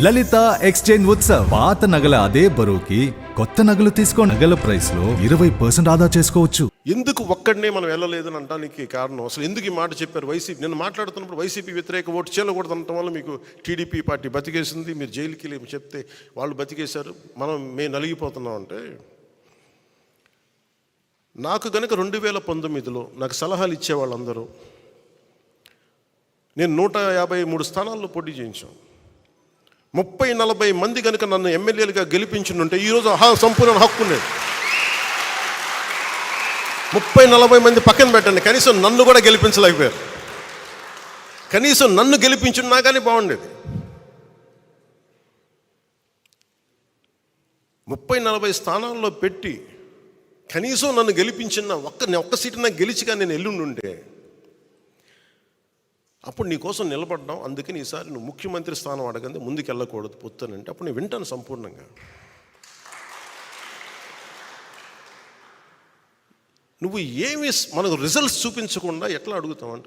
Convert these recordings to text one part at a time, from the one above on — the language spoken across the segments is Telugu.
లలిత ఎక్స్చేంజ్ ఉత్సవ్. పాత నగల అదే బరువుకి కొత్త నగలు తీసుకో. నగల ప్రైస్ లో 20% ఆదా చేసుకోవచ్చు. ఎందుకు ఒక్కడనే మనం వెళ్ళలేదని అనడానికి కారణం, అసలు ఎందుకు ఈ మాట చెప్పారు వైసీపీ? నేను మాట్లాడుతున్నప్పుడు వైసీపీ వ్యతిరేక ఓటు చేయకూడదు అనటం వల్ల మీకు టీడీపీ పార్టీ బతికేసింది, మీరు జైలుకి వెళ్ళి చెప్తే వాళ్ళు బతికేశారు, మేము నలిగిపోతున్నాం అంటే. నాకు కనుక 2019లో నాకు సలహాలు ఇచ్చేవాళ్ళందరూ, నేను 153 స్థానాల్లో పోటీ చేయించాం. 30-40 మంది కనుక నన్ను ఎమ్మెల్యేలుగా గెలిపించుంటే ఈరోజు సంపూర్ణ హక్కు ఉండేది. 30-40 మంది పక్కన పెట్టండి, కనీసం నన్ను కూడా గెలిపించలేకపోయారు. కనీసం నన్ను గెలిపించున్నా కానీ బాగుండేది. 30-40 స్థానాల్లో పెట్టి కనీసం నన్ను గెలిపించిన ఒక్క సీటు నాకు గెలిచిగా నేను ఎల్లుండుంటే అప్పుడు నీ కోసం నిలబడ్డాం, అందుకని ఈసారి నువ్వు ముఖ్యమంత్రి స్థానం అడగండి, ముందుకు వెళ్ళకూడదు పొత్తానంటే అప్పుడు నేను వింటాను సంపూర్ణంగా. నువ్వు ఏమి మనకు రిజల్ట్స్ చూపించకుండా ఎట్లా అడుగుతావంట?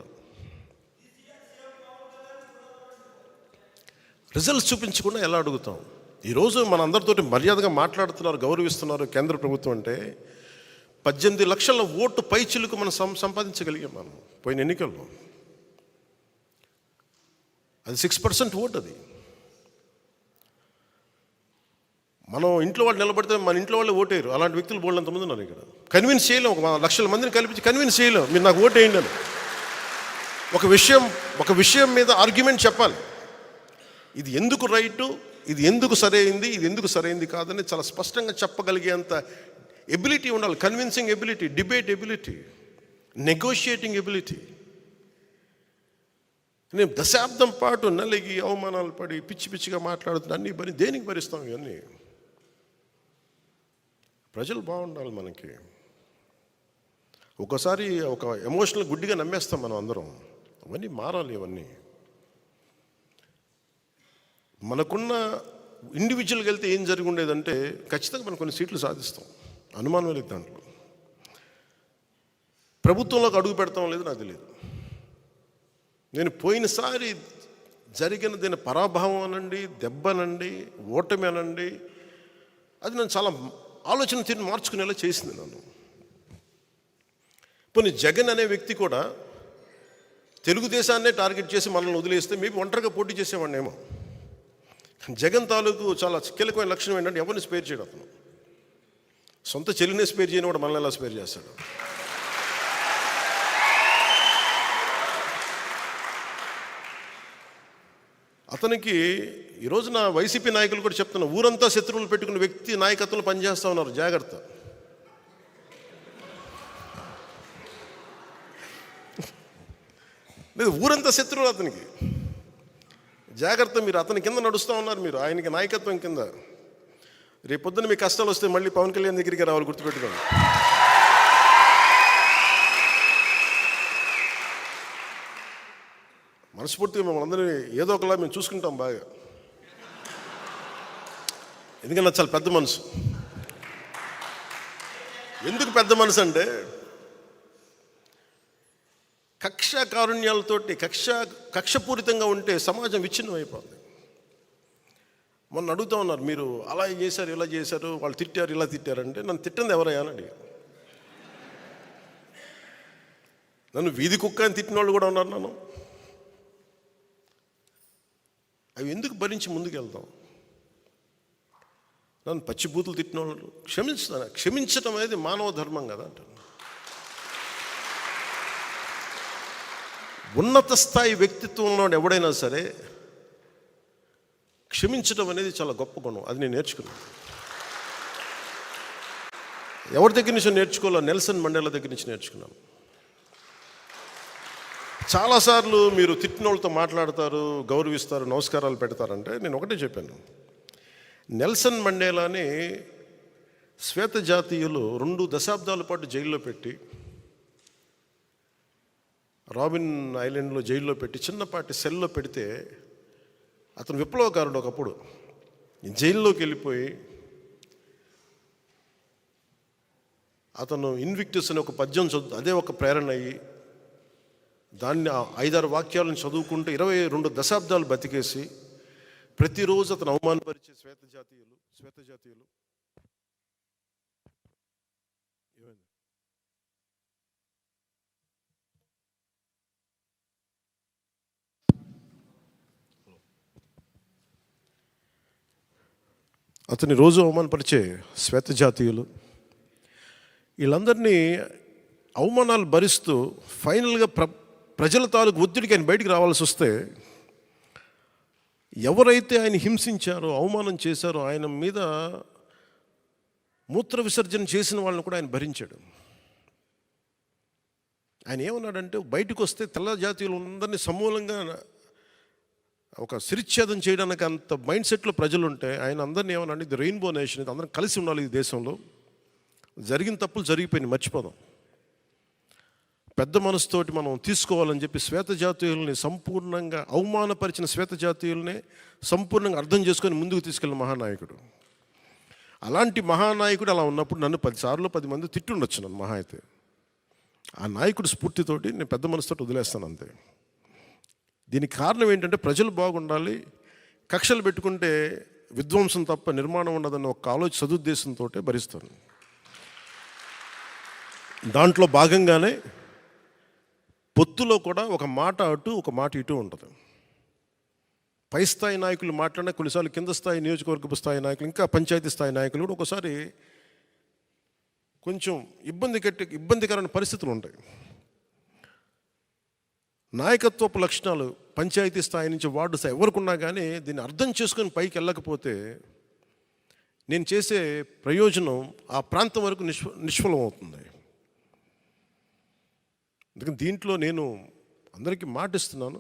రిజల్ట్స్ చూపించకుండా ఎలా అడుగుతాం? ఈరోజు మన అందరితోటి మర్యాదగా మాట్లాడుతున్నారు, గౌరవిస్తున్నారు కేంద్ర ప్రభుత్వం అంటే. 18 లక్షల ఓటు పైచిలుకు మనం సంపాదించగలిగాం మనం పోయిన ఎన్నికల్లో. అది 6% ఓటు. అది మనం ఇంట్లో వాళ్ళు నిలబడితే మన ఇంట్లో వాళ్ళే ఓటేయరు. అలాంటి వ్యక్తులు బోల్డంతమంది ఉన్నారు ఇక్కడ. కన్విన్స్ చేయలేం, 1 లక్షల మందిని కల్పించి కన్విన్స్ చేయలేం మీరు నాకు ఓటేయండి అని. ఒక విషయం మీద ఆర్గ్యుమెంట్ చెప్పాలి. ఇది ఎందుకు రైటు, ఇది ఎందుకు సరైంది, ఇది ఎందుకు సరైంది కాదని చాలా స్పష్టంగా చెప్పగలిగేంత ఎబిలిటీ ఉండాలి. Convincing ability, debate ability, negotiating ability. నేను దశాబ్దం పాటు నలిగి అవమానాలు పడి పిచ్చిగా మాట్లాడుతున్నా, అన్నీ దేనికి భరిస్తాం? ఇవన్నీ ప్రజలు బాగుండాలి మనకి. ఒకసారి ఒక ఎమోషనల్ గుడ్డిగా నమ్మేస్తాం మనం అందరం. అవన్నీ మారాలి. ఇవన్నీ మనకున్న ఇండివిజువల్గా వెళ్తే ఏం జరిగి ఉండేదంటే ఖచ్చితంగా మనం కొన్ని సీట్లు సాధిస్తాం, అనుమానం లేదు దాంట్లో. ప్రభుత్వంలోకి అడుగు పెడతాం లేదు నాకు తెలియదు. నేను పోయినసారి జరిగిన దీని పరాభవం అనండి, దెబ్బనండి, ఓటమి అనండి, అది నన్ను చాలా ఆలోచన తీరు మార్చుకునేలా చేసింది నన్ను. పోనీ జగన్ అనే వ్యక్తి కూడా తెలుగుదేశాన్నే టార్గెట్ చేసి మనల్ని వదిలేస్తే మేబీ ఒంటరిగా పోటీ చేసేవాడినేమో. జగన్ తాలూకు చాలా కీలకమైన లక్షణం ఏంటంటే ఎవరిని స్పేర్ చేయడం. అతను సొంత చెల్లినే స్పేర్ చేయని కూడా మనల్ని ఎలా స్పేర్ చేస్తాడు? అతనికి ఈరోజు నా వైసీపీ నాయకులు కూడా చెప్తున్నా, ఊరంతా శత్రువులు పెట్టుకున్న వ్యక్తి నాయకత్వంలో పనిచేస్తూ ఉన్నారు, జాగ్రత్త. లేదు, ఊరంతా శత్రువులు అతనికి, జాగ్రత్త. మీరు అతని కింద నడుస్తూ ఉన్నారు, మీరు ఆయనకి నాయకత్వం కింద. రేపొద్దున మీ కష్టాలు వస్తే మళ్ళీ పవన్ కళ్యాణ్ దగ్గరికి రావాలి, గుర్తుపెట్టుకోండి. మనస్ఫూర్తిగా మమ్మల్ని అందరినీ ఏదో ఒకలా మేము చూసుకుంటాం బాగా. ఎందుకంటే నాకు చాలా పెద్ద మనసు. ఎందుకు పెద్ద మనసు అంటే కక్ష కారుణ్యాలతోటి కక్షపూరితంగా ఉంటే సమాజం విచ్ఛిన్నం అయిపోతుంది. మొన్న అడుగుతూ ఉన్నారు, మీరు అలా చేశారు, ఇలా చేశారు, వాళ్ళు తిట్టారు, ఇలా తిట్టారంటే నన్ను తిట్టింది ఎవరయ్యా అని అడిగారు. నన్ను వీధి కుక్క అని తిట్టిన వాళ్ళు కూడా ఉన్నారు. నన్ను అవి ఎందుకు భరించి ముందుకు వెళ్తాం? నన్ను పచ్చిబూతులు తిట్టిన వాళ్ళు క్షమించడం అనేది మానవ ధర్మం కదా అంటారు. ఉన్నత స్థాయి వ్యక్తిత్వంలో ఎవడైనా సరే క్షమించడం అనేది చాలా గొప్ప గుణం. అది నేను నేర్చుకున్నాను. ఎవరి దగ్గర నుంచి నేర్చుకోవాలో? నెల్సన్ మండేలా దగ్గర నుంచి నేర్చుకున్నాను. చాలాసార్లు మీరు తిట్టిన వాళ్ళతో మాట్లాడతారు, గౌరవిస్తారు, నమస్కారాలు పెడతారంటే నేను ఒకటే చెప్పాను. నెల్సన్ మండేలాని శ్వేత జాతీయులు 2 దశాబ్దాల పాటు జైల్లో పెట్టి, రాబిన్ ఐలాండ్లో జైల్లో పెట్టి, చిన్నపాటి సెల్లో పెడితే అతను విప్లవకారుడు. ఒకప్పుడు జైల్లోకి వెళ్ళిపోయి అతను ఇన్విక్టస్ అనే ఒక పద్యం అదే ఒక ప్రేరణ అయ్యి దాన్ని 5-6 వాక్యాలను చదువుకుంటూ 22 దశాబ్దాలు బతికేసి ప్రతిరోజు అతను అవమానపరిచే శ్వేత జాతీయులు ఏమైంది? అతని రోజు అవమానపరిచే శ్వేత జాతీయులు వీళ్ళందరినీ అవమానాలు భరిస్తూ ఫైనల్గా ప్రజల తాలూకు ఒత్తిడికి ఆయన బయటికి రావాల్సి వస్తే ఎవరైతే ఆయన హింసించారో అవమానం చేశారో ఆయన మీద మూత్ర విసర్జన చేసిన వాళ్ళని కూడా ఆయన భరించాడు. ఆయన ఏమన్నాడంటే బయటకు వస్తే తెల్ల జాతీయులు అందరినీ సమూలంగా ఒక శిరిచ్ఛేదం చేయడానికి అంత మైండ్ సెట్లో ప్రజలు ఉంటే ఆయన అందరినీ ఏమన్నాడు, ఇది రెయిన్బో నేషన్, ఇది అందరం కలిసి ఉండాలి ఈ దేశంలో, జరిగిన తప్పులు జరిగిపోయినాయి మర్చిపోదాం, పెద్ద మనసుతోటి మనం తీసుకోవాలని చెప్పి శ్వేత జాతీయుల్ని సంపూర్ణంగా అవమానపరిచిన శ్వేత జాతీయుల్ని సంపూర్ణంగా అర్థం చేసుకొని ముందుకు తీసుకెళ్ళిన మహానాయకుడు. అలాంటి మహానాయకుడు అలా ఉన్నప్పుడు నన్ను 10 సార్లు 10 మంది తిట్టుండొచ్చు నన్ను మహా అయితే. ఆ నాయకుడు స్ఫూర్తితోటి నేను పెద్ద మనసుతోటి వదిలేస్తాను అంతే. దీనికి కారణం ఏంటంటే ప్రజలు బాగుండాలి, కక్షలు పెట్టుకుంటే విధ్వంసం తప్ప నిర్మాణం ఉండదన్న ఒక సదుద్దేశంతో భరిస్తాను. దాంట్లో భాగంగానే పొత్తులో కూడా ఒక మాట అటు ఒక మాట ఇటు ఉంటుంది. పై స్థాయి నాయకులు మాట్లాడినా కొన్నిసార్లు కింద స్థాయి నియోజకవర్గపు స్థాయి నాయకులు ఇంకా పంచాయతీ స్థాయి నాయకులు కూడా ఒకసారి కొంచెం ఇబ్బందికరమైన పరిస్థితులు ఉంటాయి. నాయకత్వపు లక్షణాలు పంచాయతీ స్థాయి నుంచి వార్డు స్థాయి ఎవరికున్నా కానీ దీన్ని అర్థం చేసుకొని పైకి వెళ్ళకపోతే నేను చేసే ప్రయోజనం ఆ ప్రాంతం వరకు నిష్ఫలం అవుతుంది. అందుకని దీంట్లో నేను అందరికీ మాటిస్తున్నాను,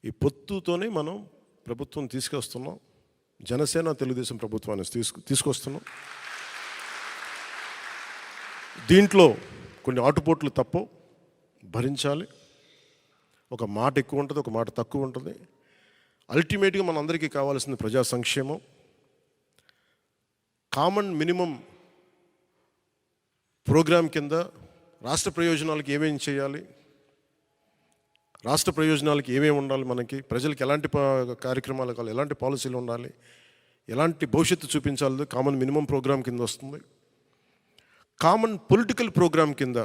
ఈ పొత్తుతోనే మనం ప్రభుత్వం తీసుకొస్తున్నాం, జనసేన తెలుగుదేశం ప్రభుత్వాన్ని తీసుకొస్తున్నాం. దీంట్లో కొన్ని ఆటుపోట్లు తప్పవు, భరించాలి. ఒక మాట ఎక్కువ ఉంటుంది, ఒక మాట తక్కువ ఉంటుంది. అల్టిమేట్గా మన అందరికీ కావాల్సింది ప్రజా సంక్షేమం. కామన్ మినిమం ప్రోగ్రాం కింద రాష్ట్ర ప్రయోజనాలకు ఏమేమి చేయాలి, రాష్ట్ర ప్రయోజనాలకి ఏమేమి ఉండాలి, మనకి ప్రజలకు ఎలాంటి కార్యక్రమాలు కావాలి, ఎలాంటి పాలసీలు ఉండాలి, ఎలాంటి భవిష్యత్తు చూపించాలి కామన్ మినిమం ప్రోగ్రాం కింద వస్తుంది. కామన్ పొలిటికల్ ప్రోగ్రాం కింద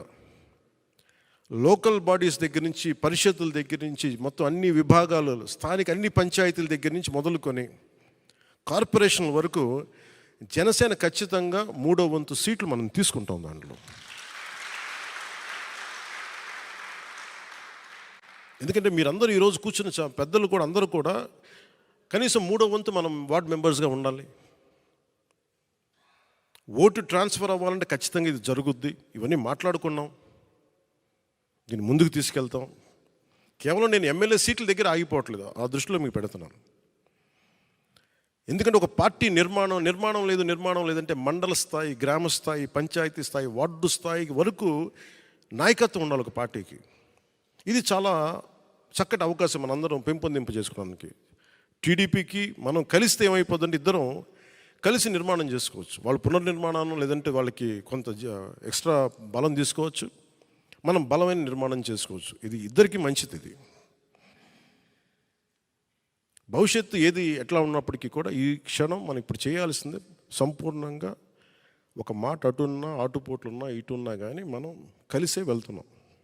లోకల్ బాడీస్ దగ్గర నుంచి పరిషత్తుల దగ్గర నుంచి మొత్తం అన్ని విభాగాలు స్థానిక అన్ని పంచాయతీల దగ్గర నుంచి మొదలుకొని కార్పొరేషన్ల వరకు జనసేన ఖచ్చితంగా 3వ వంతు సీట్లు మనం తీసుకుంటాం. దాంట్లో ఎందుకంటే మీరందరూ ఈరోజు కూర్చున్న పెద్దలు కూడా అందరూ కూడా కనీసం 3వ వంతు మనం వార్డ్ మెంబర్స్గా ఉండాలి. ఓటు ట్రాన్స్ఫర్ అవ్వాలంటే ఖచ్చితంగా ఇది జరుగుద్ది. ఇవన్నీ మాట్లాడుకున్నాం, దీన్ని ముందుకు తీసుకెళ్తాం. కేవలం నేను ఎమ్మెల్యే సీట్ల దగ్గర ఆగిపోవట్లేదు, ఆ దృష్టిలో మీకు పెడుతున్నాను. ఎందుకంటే ఒక పార్టీ నిర్మాణం లేదంటే మండల స్థాయి, గ్రామ స్థాయి, పంచాయతీ స్థాయి, వార్డు స్థాయి వరకు నాయకత్వం ఉండాలి ఒక పార్టీకి. ఇది చాలా చక్కటి అవకాశం మనందరం పెంపొందింపు చేసుకోవడానికి. టీడీపీకి మనం కలిస్తే ఏమైపోతుందంటే ఇద్దరం కలిసి నిర్మాణం చేసుకోవచ్చు. వాళ్ళు పునర్నిర్మాణం లేదంటే వాళ్ళకి కొంత ఎక్స్ట్రా బలం తీసుకోవచ్చు, మనం బలమైన నిర్మాణం చేసుకోవచ్చు. ఇది ఇద్దరికీ మంచిది. ఇది భవిష్యత్తు ఏది ఎట్లా ఉన్నప్పటికీ కూడా ఈ క్షణం మనం ఇప్పుడు చేయాల్సిందే సంపూర్ణంగా ఒక మాట అటున్నా ఆటుపోట్లున్నా ఇటున్నా కానీ మనం కలిసే వెళ్తున్నాం.